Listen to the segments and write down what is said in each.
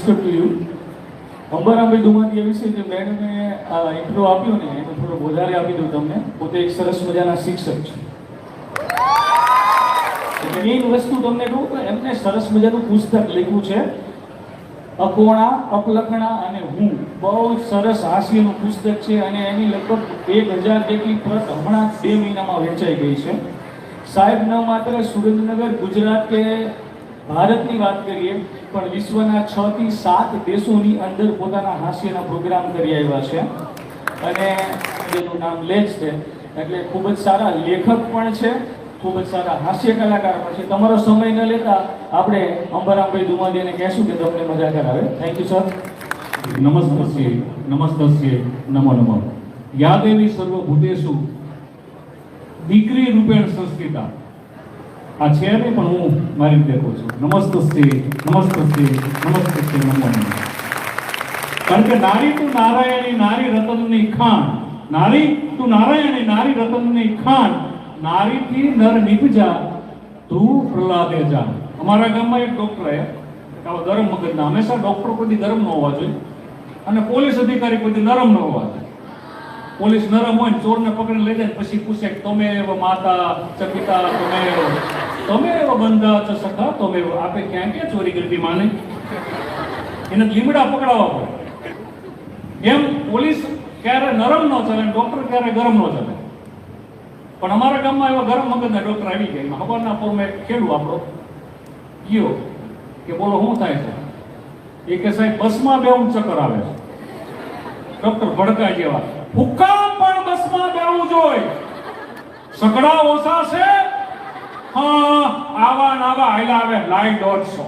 નમસ્કાર to you. Ambarambhai દુમાદિયા વિશે જે મેડમે ઇન્ટ્રો આપ્યો ને એનો થોડો વધારે આપી દઉં તમને. પોતે એક સરસ મજાના શિક્ષક છે. એટલે મેઇન વસ્તુ તમને કહું તો એમને સરસ મજાનું પુસ્તક લખ્યું છે, અકોણા, અપલખણા અને હું. બહુ સરસ હાસ્યનું પુસ્તક છે અને એની લગભગ 1000 જેટલી પ્રત હમણાં 2 મહિનામાં વેચાઈ ગઈ છે. સાહેબ ન માત્ર સુરેન્દ્રનગર, ગુજરાત કે ભારતની વાત કરીએ પણ વિશ્વના 6 થી 7 દેશોની અંદર પોતાના હાસ્યના પ્રોગ્રામ કરી આવ્યા છે અને એનું નામ લે જ છે. એટલે ખૂબ જ સારા લેખક પણ છે, ખૂબ જ સારા હાસ્ય કલાકાર પણ છે. તમારો સમય ન લેતા આપણે અંબારામભાઈ દુમાદિયાને કહેશું કે તમને મજા કરાવે. Thank you sir. નમસ્તસ્ય નમસ્તસ્ય નમો નમઃ. યાદેવી સર્વભૂતેષુ દીકરી રૂપેણ સંસ્કૃતા. આ છે ને પણ હું મારી રીતે કહું છું. નમસ્તસ્ય નમસ્તસ્ય નમસ્તસ્ય નમો નમઃ. કારણ કે નારી તું નારાયણી, નારી રતનની ખાણ. નારી તું નારાયણી, નારી રતનની ખાણ. નારીથી નર નિપજા, તું પ્રહલાદે જા. અમારા ગામમાં એક ડોક્ટર આવા ગરમ મગજના, હંમેશા ડોક્ટર કોઈ ગરમ ન હોવા જોઈએ અને પોલીસ અધિકારી કોઈ નરમ ન હોવા જોઈએ. પોલીસ નરમ હોય ને ચોરને પકડીને લઈ જાય પછી પૂછે કે તમે એવ માતા ચ પિતા, તમે એવ બંધા ચ સખા, તમે આપે ક્યાં ક્યાં ચોરી કરતી માને, એને લીમડા પકડાવવા પડે. એમ પોલીસ ક્યારે નરમ ન ચાલે, ડોક્ટર ક્યારે ગરમ ન ચાલે. પણ અમારા ગામમાં એવા ગરમ મગજના ડોક્ટર આવી ગયા. ખબરના પોરમાં ખેડૂ આપણો ગયો કે બોલો શું થાય છે? એ કે સાહેબ બસમાં બેવું ચક્કર આવે છે. ડોક્ટર ભડકાય જેવા, હુકામ પણ બસમાં બેવું જોઈએ, સકડા ઓછા છે. હા, આવા નાવા હાઈલા આવે, લાઈ 150.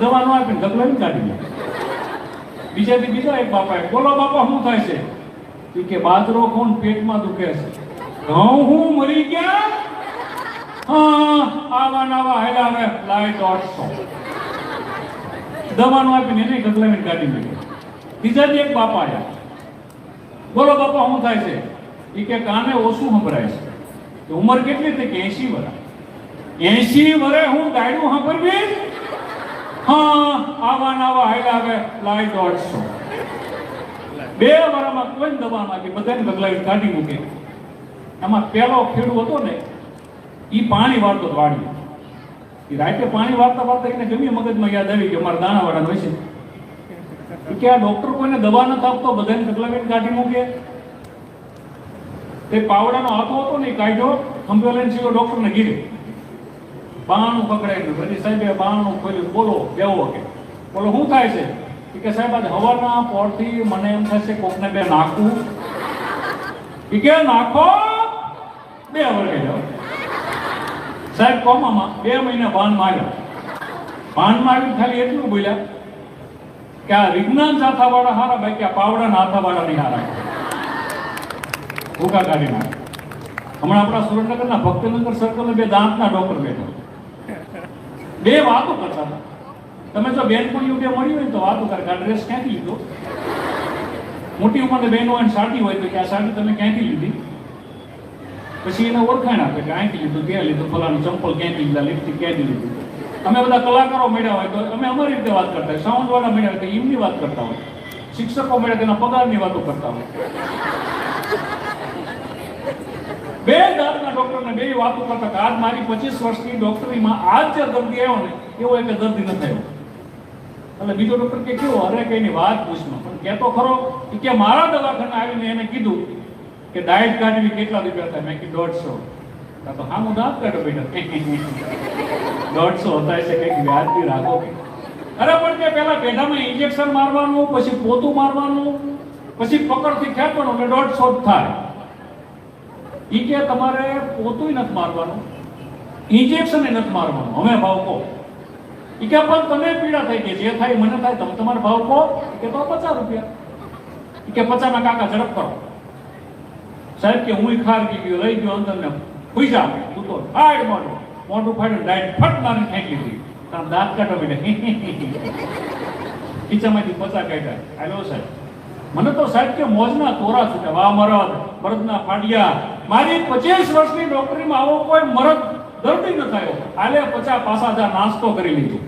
દવા નો આપીને ઢગલાની કાઢી લે. બીજાથી બીજા એક બાપા, બોલો બાપા શું થાય છે? કે બાજરો કોણ પેટમાં દુખે છે, ઘઉં હું મરી ગયા. હા, આવા નાવા હાઈલા આવે, લાઈ 150. દવા નો આપીને એને ઢગલાની કાઢી લે. બીજાથી એક બાપા આવ્યા, બોલો બાપા શું થાય છે? એ કે કાને ઓછું સંભળાય છે. ઉંમર કેટલી થઈ? કે 80 વર્ષ. 80 વર્ષે હું ગાયડું સાંભળવી? હા, આવા નાવા હાઈલા આવે, લાઈ 150. 2 વર્ષમાં કોઈ દવા નાખી, બધાને બદલાવી કાઢી મૂકે. એમાં પેલો ખેડૂ હતો ને, એ પાણી વાળતો વાળી. એ રાતે પાણી વાળતા વાળતા એને ગમે મગજમાં યાદ આવી કે અમારા દાણાવાળા હોય છે કે આ ડોક્ટર કોઈને દવા નથી આપતો, બધાને બદલાવીને કાઢી મૂકે. તે પાવડાનો હાથો હતો ને, કાઢ્યો, એમ્બ્યુલન્સ ડોક્ટરને ગીરે બાણું પકડાય. બધી સાહેબે બાણું ખોલ્યું, બોલો બેવો કે બોલો શું થાય છે? કે સાહેબ આજે હવાના પોરથી મને એમ થશે કોકને બે નાખવું. એ કે નાખો, 2 વર્ષે જાઓ. સાહેબ કોમામાં 2 મહિના ભાનમાં આવ્યા. ભાનમાં આવી ખાલી એટલું બોલ્યા કે આ વિજ્ઞાન સાથાવાળા હારા, બાકી આ પાવડાના હાથાવાળા નહીં હારા. ભૂકા કાઢી નાખે. હમણાં આપણા સુરેન્દ્રનગરના ભક્તિનગર સર્કલ 2 દાંતના ડોક્ટર બેઠા, 2 વાતો કરતા હતા. તમે જો બેનપણીઓ 2 મળી હોય તો વાતો કરે કે આ ડ્રેસ ક્યાંથી લીધો. મોટી ઉંમરની બહેનો હોય સાડી હોય તો કે આ સાડી તમે ક્યાંથી લીધી? પછી એને ઓળખાણ આપે કે અહીંથી લીધું, ત્યાં લીધું, ફલાનું ચંપલ ક્યાંથી લીધા, લિપસ્ટિક ક્યાંથી લીધું. અમે બધા કલાકારો મળ્યા હોય તો અમે અમારી રીતે વાત કરતા હોય, સાઉન્ડ વાળા મળ્યા હોય તો એમની વાત કરતા હોય, શિક્ષકો મળ્યા તેના પગારની વાતો કરતા હોય. 2 દાંતના ડોક્ટરને 2 વાતો કરતા કે આજ મારી 25 વર્ષની ડોક્ટરીમાં આજ જે દર્દી આવ્યો ને એવો એક દર્દી ન થયો. એટલે બીજો ડોક્ટર કે કેવો? અરે કે એની વાત પૂછમાં પણ કહેતો ખરો કે મારા દવાખાને આવીને એને કીધું કે ડાયટ કાઢવી કેટલા રૂપિયા થાય? મેં કીધું 150. તો હા, હું દાંત કાઢો બેટા. 150 હતા છે કંઈક વ્યાજબી રાખો. અરે પણ કે પેલા પેઢામાં ઇન્જેક્શન મારવાનું, પછી પોતું મારવાનું, પછી પકડથી ખેંચવાનું એટલે 150 થાય. ઈ કે તમારે પોતુંય નથી મારવાનું, ઇન્જેક્શન નથી મારવાનું, અમે ભાવ કહો. ઈ કે પણ તમે પીડા થઈ ગઈ, જે થાય મને થાય, તમે તમારે ભાવ કહો. કે તો 50 રૂપિયા. ઈ કે 50 ના કાકા ઝડપ કરો. સાહેબ કે હું ખાર ગયો, લઈ ગયો અંદર ને હુઈ જા. તું તો ફાડ મોટું મોટું ફાડ્યું, ડાયટ ફટ મારીને ફેંકી દીધી. તારા દાંત કાઢો બેટા. ખીચામાંથી 50 કાઢ્યા. હાલો સાહેબ, મને તો સાહેબ કે મોજના તોરા છૂટે. વાહ મરદ, મરદના ફાડિયા. મારી 25 વર્ષની ડોક્ટરીમાં આવો કોઈ મરદ દર્દી ન થયો. હાલે 50 પાસા નાસ્તો કરી લીધું.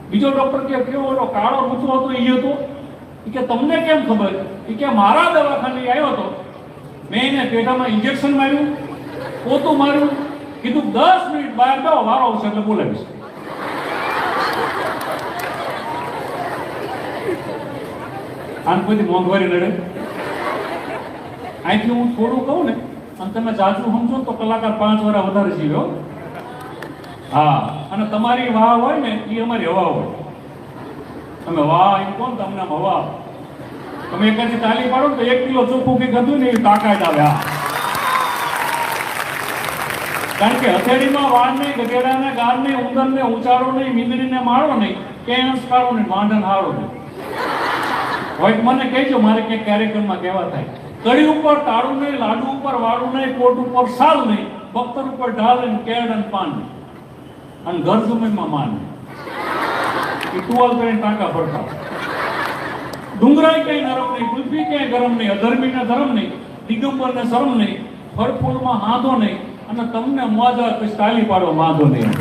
બીજો ડોક્ટર કે કેવો ઓલો કાળો મૂછો હતો એ હતો? ઈ કે તમને કેમ ખબર? ઈ કે મારા દવાખાને આવ્યો હતો, મેં એને પેટામાં ઇન્જેક્શન માર્યું, પોતું માર્યું, કીધું 10 મિનિટ બહાર જાઓ, વારો આવશે એટલે બોલાવીશ. આન પછી મોંઘવારી લડે. અહીંથી હું થોડું કહું ને અને તમે જાજુ સમજો ને તો કલાકાર 5 વર્ષ વધારે જીવ્યો. હા, અને તમારી વાહ હોય ને એ અમારી હવા હોય. તમે વાહ એમ કોણ તમને હવા, તમે એકાદી તાલી પાડો ને તો 1 કિલો ચોખ્ખું કંઈક હતું ને એવી તાકાત આવે. હા, કારણ કે હથેળીમાં વાળ નહીં, ગધેડાને ગાર નહીં, ઉંદરને ઉચારો નહીં, મીંદડીને માળો નહીં, કેન્સ કાઢો નહીં, માંડન હારો નહીં. હોય મને કહેજો, મારે ક્યાંક કાર્યક્રમમાં કહેવા થાય, કડી ઉપર તાળું નહીં, લાડુ ઉપર વાળું નહીં, કોટ ઉપર સાલ નહીં, બખ્તર ઉપર ઢાલ નહીં, કેળ અને પાન નહીં, અને ઘર જમીનમાં માન નહીં. એ ટુવાલ કરીને ટાંકા ભરતા. ડુંગરાય ક્યાંય નરમ નહીં, કુલ્ફી ક્યાંય ગરમ નહીં, અધર્મીને ધર્મ નહીં, દિગંબરને શરમ નહીં, ફળફૂલમાં હાંધો નહીં, અને તમને મોજા પછી તાલી પાડો વાંધો નહીં.